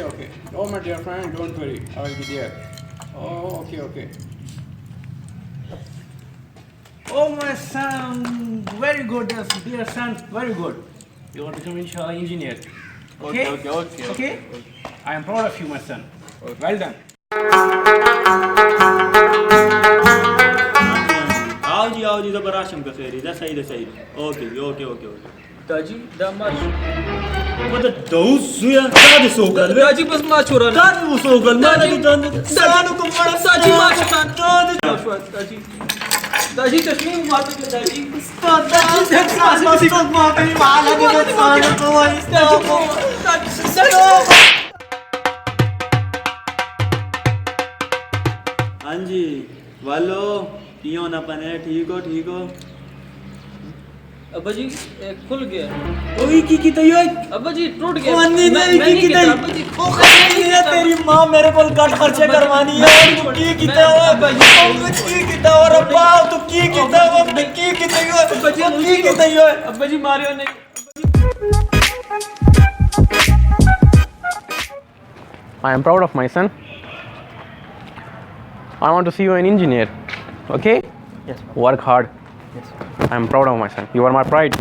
Okay. Oh, my dear friend, don't worry. I will be there. Oh, okay. Oh, my son, very good, dear son, very good. You want to become inshallah engineer. Okay. I am proud of you, my son. Okay. Well done. आओ जी ज़बराशम का खैर है सही okay दाजी दामाश मतलब दोस्त सुया दादी सोगल दाजी बस मां छोरा दादी वो सोगल दादी सानू को बड़ा दाजी मां दादी दाजी चश्मे मारते थे दाजी दादी मां पे पाला के सानू को हाँ जी वालो क्यों ना पने ठीक हो अब्बा जी खुल गया ओए की तैयो अब्बा जी टूट गया नहीं की तैयो ओ खरीदी तेरी मां मेरे को कट खर्चे करवानी है तू की कीता हो अब्बा जी की कीता और अब्बा तू की कीता हो की तैयो अब्बा जी की तैयो अब्बा जी मारियो नहीं I am proud of my son. I want to see you an engineer. Okay? Yes. Work hard. Yes. I am proud of my son. You are my pride.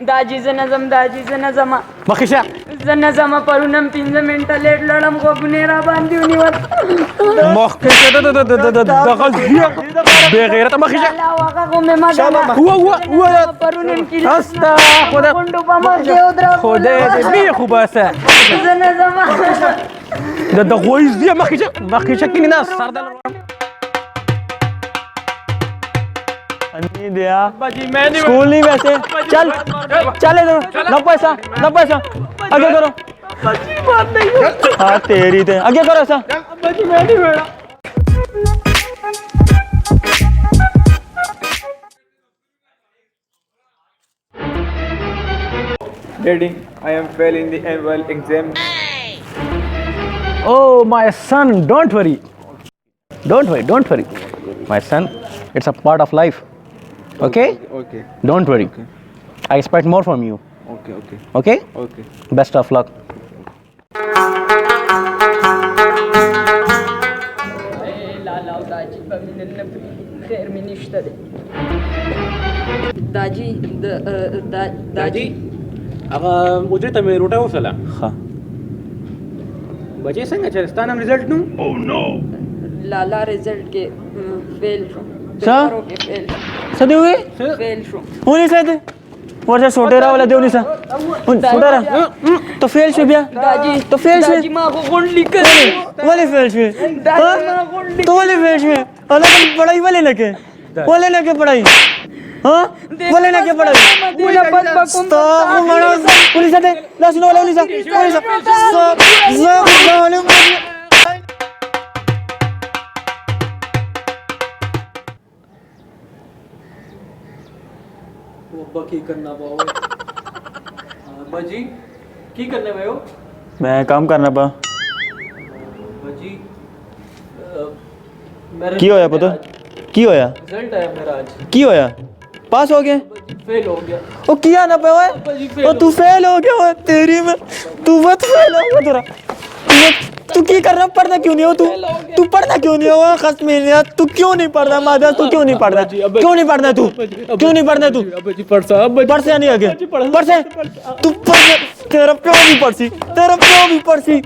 Daji Najma Bakisha. Najma परुनम 3 मिनिटं late लढम को गुनेरा बांधी निवत Bakisha दखल दिया बेगैरत Bakisha. वाका को मे मगा हुआ परुनम की अस्ता खुदा खुदा भी खूब है नजमा ده كويس دي ما كيشكني ناس سردل नहीं दिया बाजी मैं नहीं स्कूल नहीं वैसे चले दो ना पैसा आगे करो बाजी बात नहीं हाँ तेरी थे आगे करो ऐसा बाजी मैं नहीं बेड़ा Daddy, I am failing the annual exam. Oh my son, don't worry. My son, it's a part of life. Okay? Okay. Don't worry. Okay. I expect more from you. Okay. Okay? Best of luck. दाजी उजरत में रोटा वसला हाँ बजे संग चलस्तानम result नु लाला result के fail show सा सदी हुई फेल शो होनी सदी वर्षा सोटेरा वाला देवनी सा सोटेरा तो फेल छे बिया दाजी तो फेल छे दाजी मां को कौन लिख कर वाले फेल छे दाजी मां को लिख तो वाले फेल छे अलग पढ़ाई वाले ना के पढ़ाई हाँ बोले ना क्या पढ़ाई पुलिस आते लास्ट नो वाला पुलिस की करना पाओ बाजी की करने में हो मैं काम करना पा बाजी मेरा की होया पता की होया रिजल्ट आया मेरा आज की होया पास हो गया फेल हो गया ओ किया ना पे ओए ओ तू फेल हो गया ओए तेरी में तू मत फेल हो गया तेरा तू की कर रहा पढ़ना क्यों नहीं हो तू पढ़ना क्यों नहीं हो खस में तू क्यों नहीं पढ़ना मादा तू क्यों नहीं पढ़ना तू क्यों नहीं पढ़ना तू पढ़ से नहीं आगे पढ़ से तू पढ़ तेरा प्यो भी पढ़सी